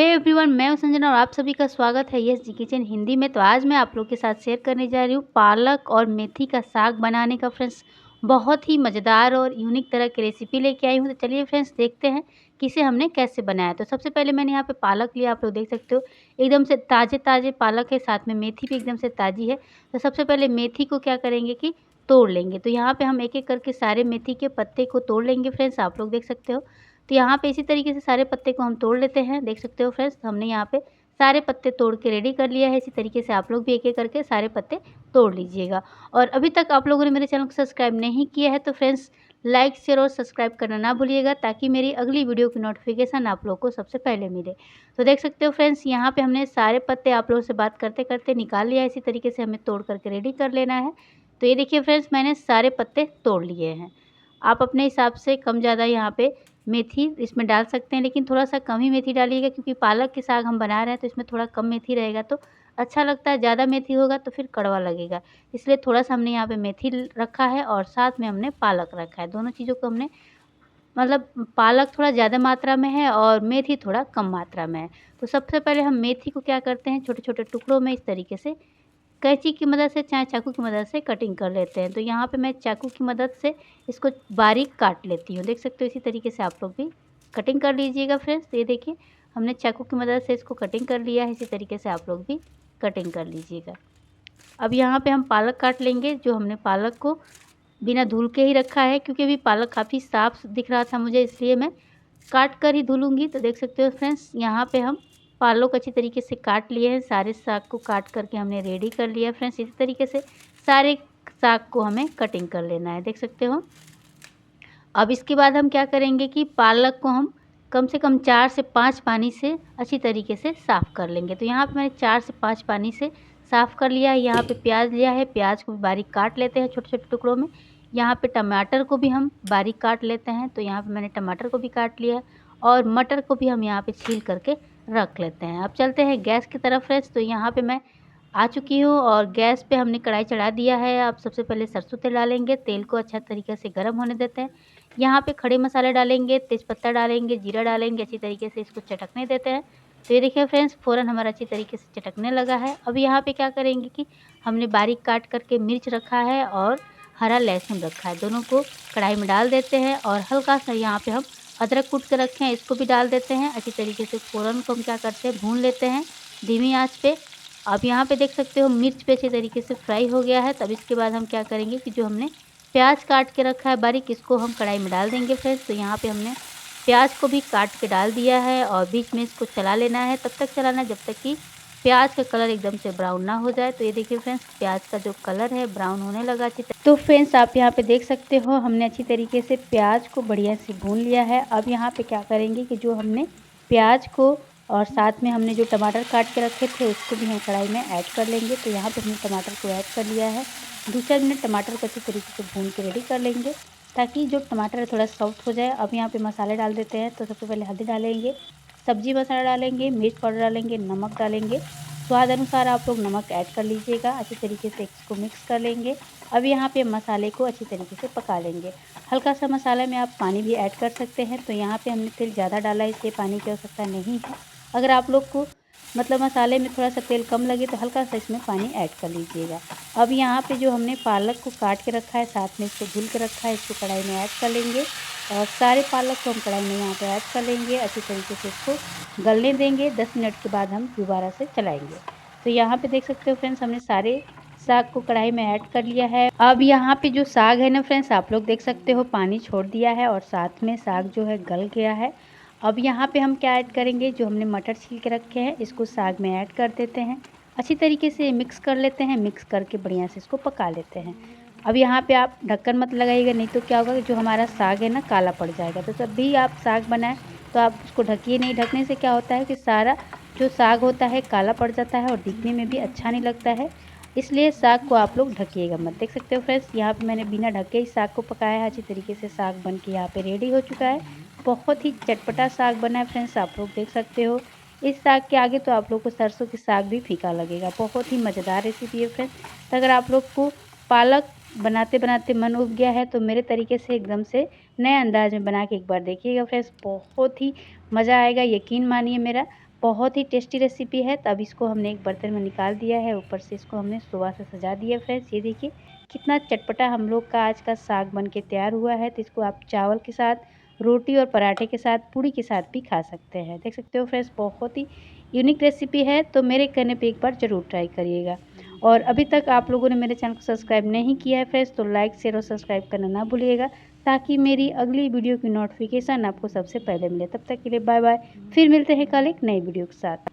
Hey everyone, मैं हूं संजना और आप सभी का स्वागत है यस जी किचन हिंदी में। तो आज मैं आप लोग के साथ शेयर करने जा रही हूँ पालक और मेथी का साग बनाने का फ्रेंड्स। बहुत ही मज़ेदार और यूनिक तरह की रेसिपी लेके आई हूँ। तो चलिए फ्रेंड्स देखते हैं कि इसे हमने कैसे बनाया। तो सबसे पहले मैंने यहाँ पे पालक लिया, आप लोग देख सकते हो एकदम से ताज़े ताज़े पालक है, साथ में मेथी भी एकदम से ताज़ी है। तो सबसे पहले मेथी को क्या करेंगे कि तोड़ लेंगे। तो यहाँ पे हम एक एक करके सारे मेथी के पत्ते को तोड़ लेंगे फ्रेंड्स, आप लोग देख सकते हो। तो यहाँ पे इसी तरीके से सारे पत्ते को हम तोड़ लेते हैं। देख सकते हो फ्रेंड्स, हमने यहाँ पे सारे पत्ते तोड़ के रेडी कर लिया है। इसी तरीके से आप लोग भी एक एक करके सारे पत्ते तोड़ लीजिएगा। और अभी तक आप लोगों ने मेरे चैनल को सब्सक्राइब नहीं किया है तो फ्रेंड्स लाइक शेयर और सब्सक्राइब करना ना भूलिएगा, ताकि मेरी अगली वीडियो की नोटिफिकेशन आप लोग को सबसे पहले मिले। तो देख सकते हो फ्रेंड्स, यहाँ पे हमने सारे पत्ते आप लोगों से बात करते करते निकाल लिया है। इसी तरीके से हमें तोड़ करके रेडी कर लेना है। तो ये देखिए फ्रेंड्स, मैंने सारे पत्ते तोड़ लिए हैं। आप अपने हिसाब से कम ज़्यादा यहाँ पे मेथी इसमें डाल सकते हैं, लेकिन थोड़ा-सा कम ही मेथी डालिएगा, क्योंकि पालक के साग हम बना रहे हैं तो इसमें थोड़ा कम मेथी रहेगा तो अच्छा लगता है। ज़्यादा मेथी होगा तो फिर कड़वा लगेगा। इसलिए थोड़ा-सा हमने यहाँ पे मेथी रखा है और साथ में हमने पालक रखा है। दोनों चीज़ों को हमने मतलब पालक थोड़ा ज़्यादा मात्रा में है और मेथी थोड़ा कम मात्रा में है। तो सबसे पहले हम मेथी को क्या करते हैं, छोटे-छोटे टुकड़ों में इस तरीके से कैंची की मदद से चाहे चाकू की मदद से कटिंग कर लेते हैं। तो यहाँ पे मैं चाकू की मदद से इसको बारीक काट लेती हूँ। देख सकते हो इसी तरीके से आप लोग भी कटिंग कर लीजिएगा फ्रेंड्स। ये देखिए हमने चाकू की मदद से इसको कटिंग कर लिया है। इसी तरीके से आप लोग भी कटिंग कर लीजिएगा। अब यहाँ पे हम पालक काट लेंगे। जो हमने पालक को बिना धुल के ही रखा है, क्योंकि अभी पालक काफ़ी साफ़ दिख रहा था मुझे, इसलिए मैं काट कर ही धुलूँगी। तो देख सकते हो फ्रेंड्स, यहाँ पे हम पालक अच्छी तरीके से काट लिए हैं। सारे साग को काट करके हमने रेडी कर लिया फ्रेंड्स। इसी तरीके से सारे साग को हमें कटिंग कर लेना है, देख सकते हो। अब इसके बाद हम क्या करेंगे कि पालक को हम कम से कम 4 से 5 पानी से अच्छी तरीके से साफ़ कर लेंगे। तो यहाँ पे मैंने 4 से 5 पानी से साफ़ कर लिया है। यहाँ पे प्याज लिया है, प्याज को भी बारीक काट लेते हैं छोटे-छोटे टुकड़ों में। यहाँ पे टमाटर को भी हम बारीक काट लेते हैं। तो यहाँ पे मैंने टमाटर को भी काट लिया है और मटर को भी हम यहाँ पे छील करके रख लेते हैं। अब चलते हैं गैस की तरफ फ्रेंड्स। तो यहाँ पे मैं आ चुकी हूँ और गैस पे हमने कढ़ाई चढ़ा दिया है। अब सबसे पहले सरसों तेल डालेंगे। तेल को अच्छा तरीके से गर्म होने देते हैं। यहाँ पे खड़े मसाले डालेंगे, तेज़पत्ता डालेंगे, जीरा डालेंगे, अच्छी तरीके से इसको चटकने देते हैं। तो ये देखिए फ्रेंड्स, फ़ौरन हमारा अच्छी तरीके से चटकने लगा है। अब यहाँ पे क्या करेंगे कि हमने बारीक काट करके मिर्च रखा है और हरा लहसुन रखा है, दोनों को कढ़ाई में डाल देते हैं। और हल्का सा यहाँ पे हम अदरक कूट के रखे हैं, इसको भी डाल देते हैं। अच्छी तरीके से फ़ौरन को हम क्या करते हैं, भून लेते हैं धीमी आँच पे। अब यहाँ पे देख सकते हो मिर्च पे अच्छी तरीके से फ्राई हो गया है। तब इसके बाद हम क्या करेंगे कि जो हमने प्याज काट के रखा है बारीक, इसको हम कढ़ाई में डाल देंगे फ्रेंड्स। तो यहाँ पे हमने प्याज को भी काट के डाल दिया है और बीच में इसको चला लेना है। तब तक चलाना है जब तक कि प्याज का कलर एकदम से ब्राउन ना हो जाए। तो ये देखिए फ्रेंड्स, प्याज का जो कलर है ब्राउन होने लगा अच्छी तरह। तो फ्रेंड्स आप यहाँ पे देख सकते हो हमने अच्छी तरीके से प्याज को बढ़िया से भून लिया है। अब यहाँ पे क्या करेंगे कि जो हमने प्याज को और साथ में हमने जो टमाटर काट के रखे थे उसको भी हम कढ़ाई में ऐड कर लेंगे। तो यहाँ पे हमने टमाटर को ऐड कर लिया है। 2-4 मिनट टमाटर को अच्छी तरीके से भून के रेडी कर लेंगे, ताकि जो टमाटर है थोड़ा सॉफ्ट हो जाए। अब यहाँ पे मसाले डाल देते हैं। तो सबसे पहले हल्दी डालेंगे, सब्जी मसाला डालेंगे, मिर्च पाउडर डालेंगे, नमक डालेंगे। स्वाद अनुसार आप लोग नमक ऐड कर लीजिएगा। अच्छी तरीके से इसको मिक्स कर लेंगे। अब यहाँ पे मसाले को अच्छी तरीके से पका लेंगे। हल्का सा मसाले में आप पानी भी ऐड कर सकते हैं। तो यहाँ पे हमने तेल ज़्यादा डाला है, इसलिए पानी की आवश्यकता नहीं है। अगर आप लोग को मतलब मसाले में थोड़ा सा तेल कम लगे तो हल्का सा इसमें पानी ऐड कर लीजिएगा। अब यहाँ पे जो हमने पालक को काट के रखा है, साथ में इसको धुल के रखा है, इसको कढ़ाई में ऐड कर लेंगे और सारे पालक को हम कढ़ाई में यहाँ पे ऐड कर लेंगे। अच्छी तरीके से इसको गलने देंगे। 10 मिनट के बाद हम दोबारा से चलाएँगे। तो यहाँ पे देख सकते हो फ्रेंड्स, हमने सारे साग को कढ़ाई में ऐड कर लिया है। अब यहाँ पे जो साग है ना फ्रेंड्स, आप लोग देख सकते हो पानी छोड़ दिया है और साथ में साग जो है गल गया है। अब यहाँ पे हम क्या ऐड करेंगे, जो हमने मटर छील के रखे हैं इसको साग में ऐड कर देते हैं। अच्छी तरीके से मिक्स कर लेते हैं। मिक्स करके बढ़िया से इसको पका लेते हैं। अब यहाँ पे आप ढक्कन मत लगाइएगा, नहीं तो क्या होगा कि जो हमारा साग है ना काला पड़ जाएगा। तो जब भी आप साग बनाएं तो आप उसको ढकिए नहीं। ढकने से क्या होता है कि सारा जो साग होता है काला पड़ जाता है और दिखने में भी अच्छा नहीं लगता है। इसलिए साग को आप लोग ढकिएगा मत। देख सकते हो फ्रेंड्स, यहाँ पे मैंने बिना ढके ही साग को पकाया है। अच्छी तरीके से साग बन के यहाँ पे रेडी हो चुका है। बहुत ही चटपटा साग बना है फ्रेंड्स, आप लोग देख सकते हो। इस साग के आगे तो आप लोग को सरसों की साग भी फीका लगेगा। बहुत ही मज़ेदार रेसिपी है फ्रेंड्स। तो अगर आप लोग को पालक बनाते बनाते मन उब गया है तो मेरे तरीके से एकदम से नए अंदाज में बना के एक बार देखिएगा फ्रेंड्स, बहुत ही मज़ा आएगा, यकीन मानिए मेरा। बहुत ही टेस्टी रेसिपी है। तो अब इसको हमने एक बर्तन में निकाल दिया है। ऊपर से इसको हमने सुबह से सजा दिया फ्रेंड्स। ये देखिए कितना चटपटा हम लोग का आज का साग बन के तैयार हुआ है। तो इसको आप चावल के साथ, रोटी और पराठे के साथ, पूड़ी के साथ भी खा सकते हैं। देख सकते हो फ्रेंड्स, बहुत ही यूनिक रेसिपी है। तो मेरे कहने पे एक बार ज़रूर ट्राई करिएगा। और अभी तक आप लोगों ने मेरे चैनल को सब्सक्राइब नहीं किया है फ्रेंड्स, तो लाइक, शेयर और सब्सक्राइब करना ना भूलिएगा, ताकि मेरी अगली वीडियो की नोटिफिकेशन आपको सबसे पहले मिले। तब तक के लिए बाय बाय। फिर मिलते हैं कल एक नई वीडियो के साथ।